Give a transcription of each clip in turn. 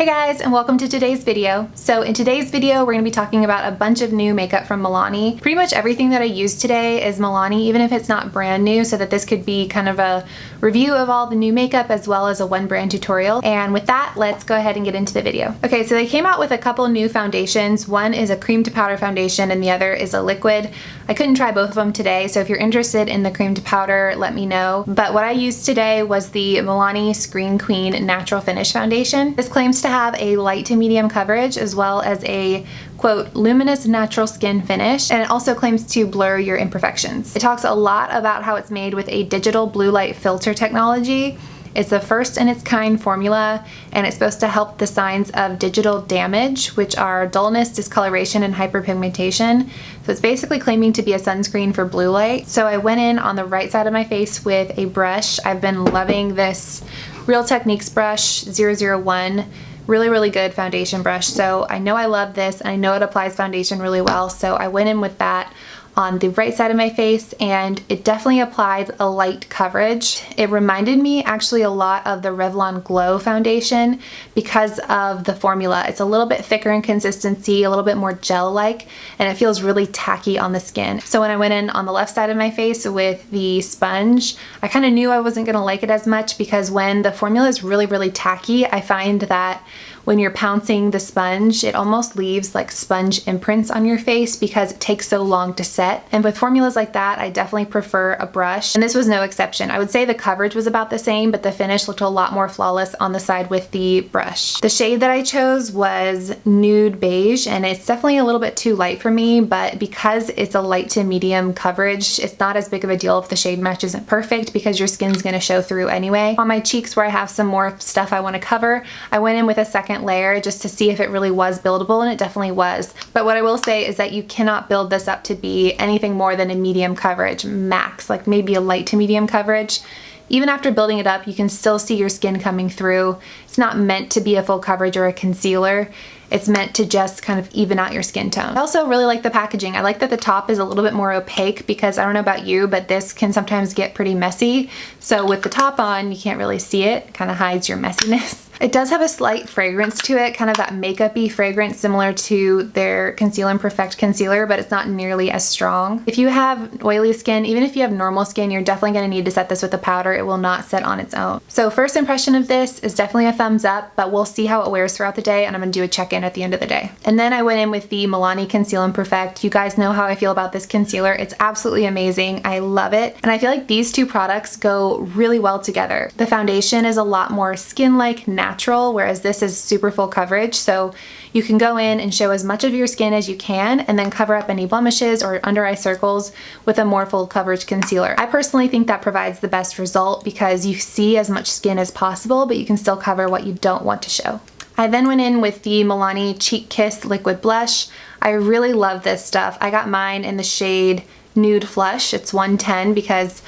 Hey guys, and welcome to today's video. So in today's video, we're going to be talking about a bunch of new makeup from Milani. Pretty much everything that I use today is Milani, even if it's not brand new, so that this could be kind of a review of all the new makeup as well as a one brand tutorial. And with that, let's go ahead and get into the video. Okay, so they came out with a couple new foundations. One is a cream to powder foundation and the other is a liquid. I couldn't try both of them today, so if you're interested in the cream to powder, let me know. But what I used today was the Milani Screen Queen Natural Finish Foundation. This claims to have a light to medium coverage as well as a quote luminous natural skin finish, and it also claims to blur your imperfections. It talks a lot about how it's made with a digital blue light filter technology. It's the first in its kind formula, and it's supposed to help the signs of digital damage, which are dullness, discoloration, and hyperpigmentation. So it's basically claiming to be a sunscreen for blue light. So I went in on the right side of my face with a brush. I've been loving this Real Techniques brush 001. Really good foundation brush. So I know I love this and I know it applies foundation really well. So I went in with that on the right side of my face, and it definitely applied a light coverage. It reminded me actually a lot of the Revlon Glow foundation because of the formula. It's a little bit thicker in consistency, a little bit more gel-like, and it feels really tacky on the skin. So when I went in on the left side of my face with the sponge, I kind of knew I wasn't gonna like it as much because when the formula is really tacky, I find that when you're pouncing the sponge, it almost leaves like sponge imprints on your face because it takes so long to set. And with formulas like that, I definitely prefer a brush, and this was no exception. I would say the coverage was about the same, but the finish looked a lot more flawless on the side with the brush. The shade that I chose was Nude Beige, and it's definitely a little bit too light for me, but because it's a light to medium coverage, it's not as big of a deal if the shade match isn't perfect because your skin's gonna show through anyway. On my cheeks where I have some more stuff I wanna cover, I went in with a second layer just to see if it really was buildable, and it definitely was. But what I will say is that you cannot build this up to be anything more than a medium coverage max, like maybe a light to medium coverage. Even after building it up, you can still see your skin coming through. It's not meant to be a full coverage or a concealer. It's meant to just kind of even out your skin tone. I also really like the packaging. I like that the top is a little bit more opaque because I don't know about you, but this can sometimes get pretty messy. So with the top on, you can't really see it. It kind of hides your messiness. It does have a slight fragrance to it, kind of that makeup-y fragrance similar to their Conceal Imperfect concealer, but it's not nearly as strong. If you have oily skin, even if you have normal skin, you're definitely going to need to set this with a powder. It will not set on its own. So first impression of this is definitely a thumbs up, but we'll see how it wears throughout the day, and I'm going to do a check-in at the end of the day. And then I went in with the Milani Conceal Imperfect. You guys know how I feel about this concealer. It's absolutely amazing. I love it. And I feel like these two products go really well together. The foundation is a lot more skin-like, natural, whereas this is super full coverage. So you can go in and show as much of your skin as you can and then cover up any blemishes or under eye circles with a more full coverage concealer. I personally think that provides the best result because you see as much skin as possible, but you can still cover what you don't want to show. I then went in with the Milani Cheek Kiss Liquid Blush. I really love this stuff. I got mine in the shade Nude Flush. It's 110 because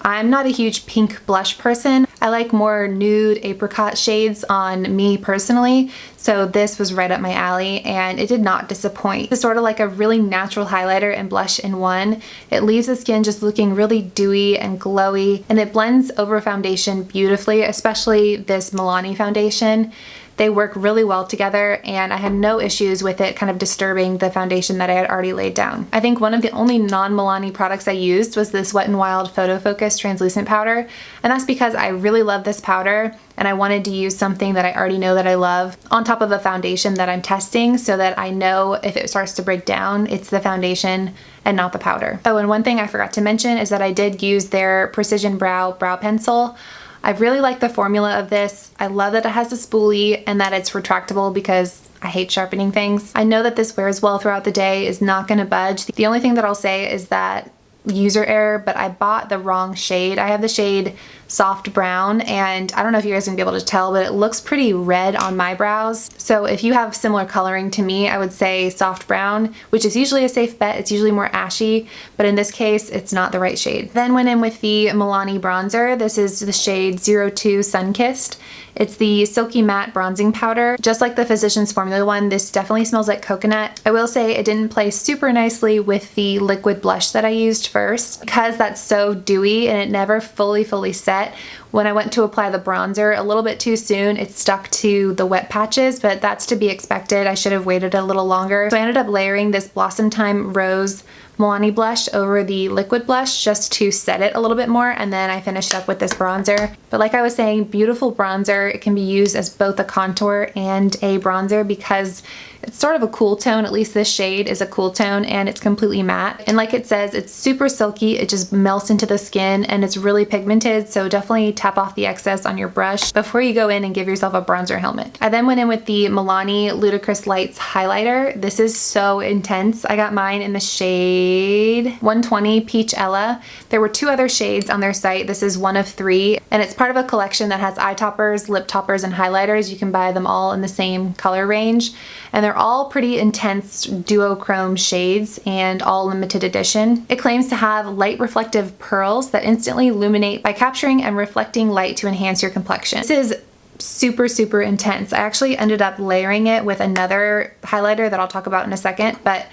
I'm not a huge pink blush person. I like more nude apricot shades on me personally, so this was right up my alley and it did not disappoint. It's sort of like a really natural highlighter and blush in one. It leaves the skin just looking really dewy and glowy, and it blends over foundation beautifully, especially this Milani foundation. They work really well together, and I had no issues with it kind of disturbing the foundation that I had already laid down. I think one of the only non-Milani products I used was this Wet n Wild Photo Focus translucent powder, and that's because I really love this powder and I wanted to use something that I already know that I love on top of a foundation that I'm testing so that I know if it starts to break down, it's the foundation and not the powder. Oh, and one thing I forgot to mention is that I did use their Precision Brow Pencil. I really like the formula of this. I love that it has a spoolie and that it's retractable because I hate sharpening things. I know that this wears well throughout the day, is not gonna budge. The only thing that I'll say is that user error, but I bought the wrong shade. I have the shade Soft Brown, and I don't know if you guys are gonna be able to tell, but it looks pretty red on my brows. So if you have similar coloring to me, I would say Soft Brown, which is usually a safe bet. It's usually more ashy, but in this case, it's not the right shade. Then went in with the Milani bronzer. This is the shade 02 Sunkissed. It's the Silky Matte Bronzing Powder. Just like the Physicians Formula one, this definitely smells like coconut. I will say it didn't play super nicely with the liquid blush that I used first because that's so dewy and it never fully set. wet. When I went to apply the bronzer a little bit too soon, it stuck to the wet patches, but that's to be expected. I should have waited a little longer. So I ended up layering this Blossomtime Rose Milani blush over the liquid blush just to set it a little bit more, and then I finished up with this bronzer. But like I was saying, beautiful bronzer. It can be used as both a contour and a bronzer because it's sort of a cool tone. At least this shade is a cool tone, and it's completely matte. And like it says, it's super silky. It just melts into the skin, and it's really pigmented, so definitely tap off the excess on your brush before you go in and give yourself a bronzer helmet. I then went in with the Milani Ludicrous Lights highlighter. This is so intense. I got mine in the shade 120 Peach Ella. There were 2 other shades on their site. This is one of 3, and it's part of a collection that has eye toppers, lip toppers, and highlighters. You can buy them all in the same color range, and they're all pretty intense duochrome shades and all limited edition. It claims to have light reflective pearls that instantly illuminate by capturing and reflecting light to enhance your complexion. This is super intense. I actually ended up layering it with another highlighter that I'll talk about in a second, but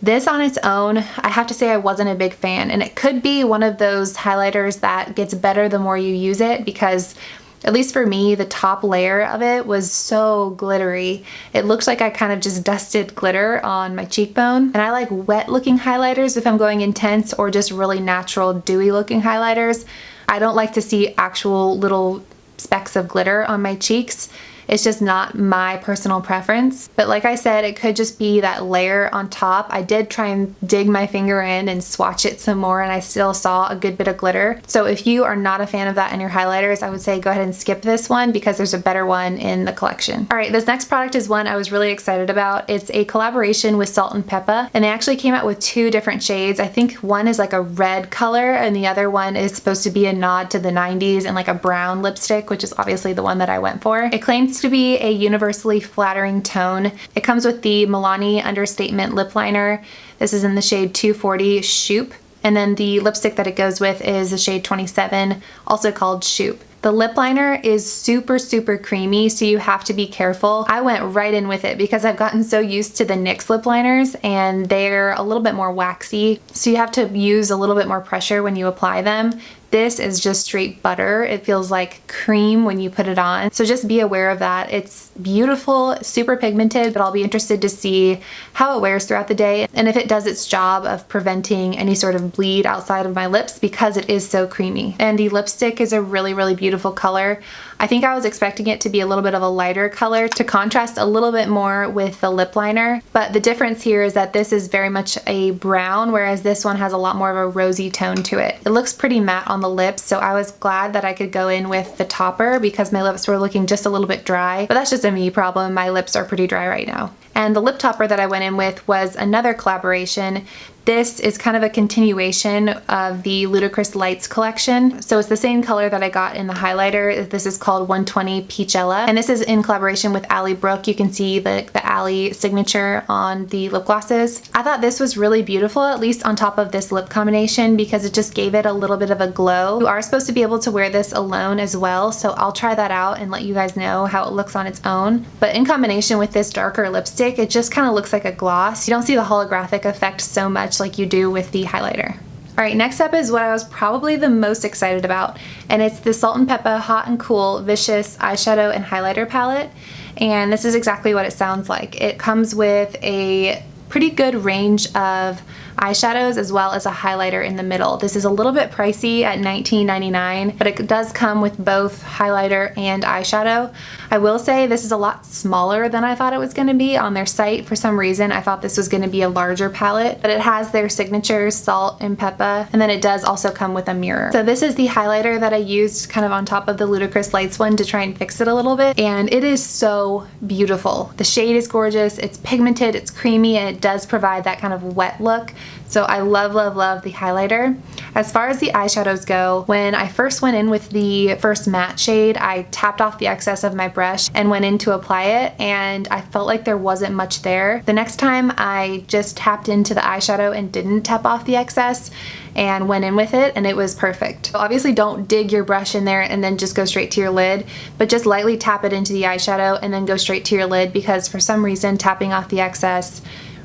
this on its own, I have to say I wasn't a big fan, and it could be one of those highlighters that gets better the more you use it, because at least for me, the top layer of it was so glittery. It looks like I kind of just dusted glitter on my cheekbone. And I like wet looking highlighters if I'm going intense, or just really natural dewy looking highlighters. I don't like to see actual little specks of glitter on my cheeks. It's just not my personal preference. But like I said, it could just be that layer on top. I did try and dig my finger in and swatch it some more, and I still saw a good bit of glitter. So if you are not a fan of that in your highlighters, I would say go ahead and skip this one because there's a better one in the collection. All right, this next product is one I was really excited about. It's a collaboration with Salt-n-Peppa, and they actually came out with 2 different shades. I think one is like a red color, and the other one is supposed to be a nod to the 90s and like a brown lipstick, which is obviously the one that I went for. It claims to be a universally flattering tone. It comes with the Milani Understatement lip liner. This is in the shade 240 Shoop, and then the lipstick that it goes with is the shade 27, also called Shoop. The lip liner is super creamy, so you have to be careful. I went right in with it because I've gotten so used to the NYX lip liners, and they're a little bit more waxy, so you have to use a little bit more pressure when you apply them. This is just straight butter. It feels like cream when you put it on. So just be aware of that. It's beautiful, super pigmented, but I'll be interested to see how it wears throughout the day and if it does its job of preventing any sort of bleed outside of my lips because it is so creamy. And the lipstick is a really beautiful color. I think I was expecting it to be a little bit of a lighter color to contrast a little bit more with the lip liner, but the difference here is that this is very much a brown, whereas this one has a lot more of a rosy tone to it. It looks pretty matte on the lips, so I was glad that I could go in with the topper because my lips were looking just a little bit dry, but that's just a me problem. My lips are pretty dry right now. And the lip topper that I went in with was another collaboration. This is kind of a continuation of the Ludicrous Lights collection. So it's the same color that I got in the highlighter. This is called 120 Peachella, and this is in collaboration with Ally Brooke. You can see the Ally signature on the lip glosses. I thought this was really beautiful, at least on top of this lip combination, because it just gave it a little bit of a glow. You are supposed to be able to wear this alone as well, so I'll try that out and let you guys know how it looks on its own. But in combination with this darker lipstick, it just kind of looks like a gloss. You don't see the holographic effect so much like you do with the highlighter. All right, next up is what I was probably the most excited about, and it's the Salt-n-Peppa Hot and Cool Vicious Eyeshadow and Highlighter Palette, and this is exactly what it sounds like. It comes with a pretty good range of eyeshadows as well as a highlighter in the middle. This is a little bit pricey at $19.99, but it does come with both highlighter and eyeshadow. I will say this is a lot smaller than I thought it was going to be on their site. For some reason I thought this was going to be a larger palette, but it has their signatures, Salt-n-Peppa, and then it does also come with a mirror. So this is the highlighter that I used kind of on top of the Ludicrous Lights one to try and fix it a little bit, and it is so beautiful. The shade is gorgeous, it's pigmented, it's creamy, and it does provide that kind of wet look. So I love the highlighter. As far as the eyeshadows go, when I first went in with the first matte shade, I tapped off the excess of my brush and went in to apply it, and I felt like there wasn't much there. The next time I just tapped into the eyeshadow and didn't tap off the excess and went in with it, and it was perfect. So obviously don't dig your brush in there and then just go straight to your lid, but just lightly tap it into the eyeshadow and then go straight to your lid, because for some reason tapping off the excess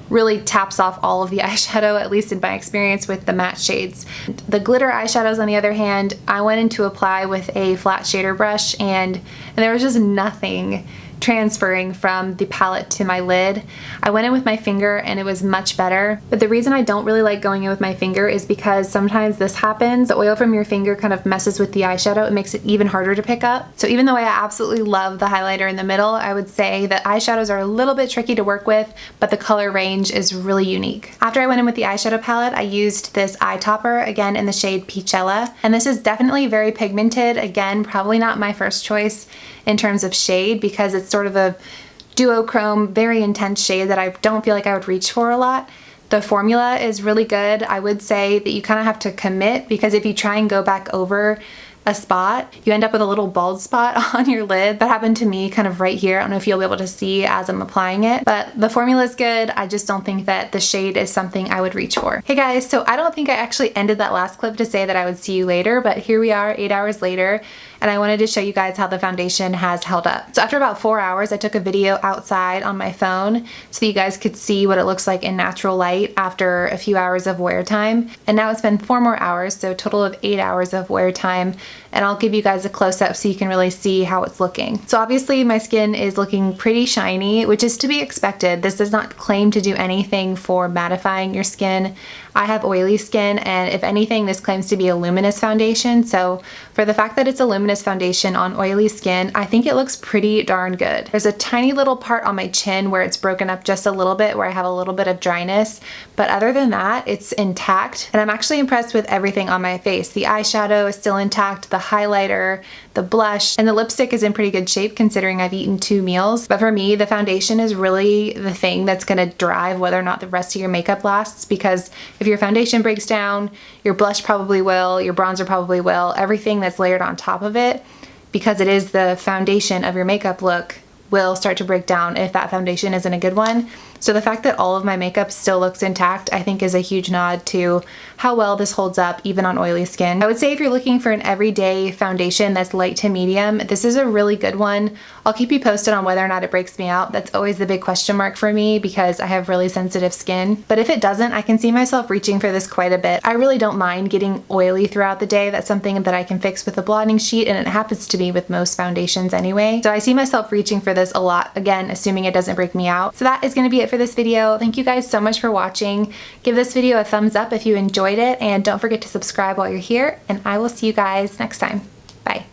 really taps off all of the eyeshadow, at least in my experience with the matte shades. The glitter eyeshadows, on the other hand, I went in to apply with a flat shader brush, and there was just nothing transferring from the palette to my lid. I went in with my finger and it was much better, but the reason I don't really like going in with my finger is because sometimes this happens. The oil from your finger kind of messes with the eyeshadow. It makes it even harder to pick up. So even though I absolutely love the highlighter in the middle, I would say that eyeshadows are a little bit tricky to work with, but the color range is really unique. After I went in with the eyeshadow palette, I used this eye topper, again in the shade Peachella, and this is definitely very pigmented. Again, probably not my first choice in terms of shade because it's sort of a duochrome, very intense shade that I don't feel like I would reach for a lot. The formula is really good. I would say that you kind of have to commit, because if you try and go back over a spot, you end up with a little bald spot on your lid. That happened to me kind of right here. I don't know if you'll be able to see as I'm applying it, but the formula is good. I just don't think that the shade is something I would reach for. Hey guys, so I don't think I actually ended that last clip to say that I would see you later, but here we are 8 hours later, and I wanted to show you guys how the foundation has held up. So after about 4 hours, I took a video outside on my phone so that you guys could see what it looks like in natural light after a few hours of wear time. And now it's been 4 more hours, so a total of 8 hours of wear time. And I'll give you guys a close-up so you can really see how it's looking. So obviously my skin is looking pretty shiny, which is to be expected. This does not claim to do anything for mattifying your skin. I have oily skin, and if anything, this claims to be a luminous foundation. So for the fact that it's a luminous foundation on oily skin, I think it looks pretty darn good. There's a tiny little part on my chin where it's broken up just a little bit, where I have a little bit of dryness, but other than that, it's intact. And I'm actually impressed with everything on my face. The eyeshadow is still intact, the highlighter, the blush, and the lipstick is in pretty good shape considering I've eaten 2 meals. But for me, the foundation is really the thing that's gonna drive whether or not the rest of your makeup lasts, because if your foundation breaks down, your blush probably will, your bronzer probably will, everything that's layered on top of it, because it is the foundation of your makeup look, will start to break down if that foundation isn't a good one. So the fact that all of my makeup still looks intact, I think is a huge nod to how well this holds up even on oily skin. I would say if you're looking for an everyday foundation that's light to medium, this is a really good one. I'll keep you posted on whether or not it breaks me out. That's always the big question mark for me because I have really sensitive skin. But if it doesn't, I can see myself reaching for this quite a bit. I really don't mind getting oily throughout the day. That's something that I can fix with a blotting sheet, and it happens to be with most foundations anyway. So I see myself reaching for this a lot, again, assuming it doesn't break me out. So that is going to be it for this video. Thank you guys so much for watching. Give this video a thumbs up if you enjoyed it, and don't forget to subscribe while you're here, and I will see you guys next time. Bye.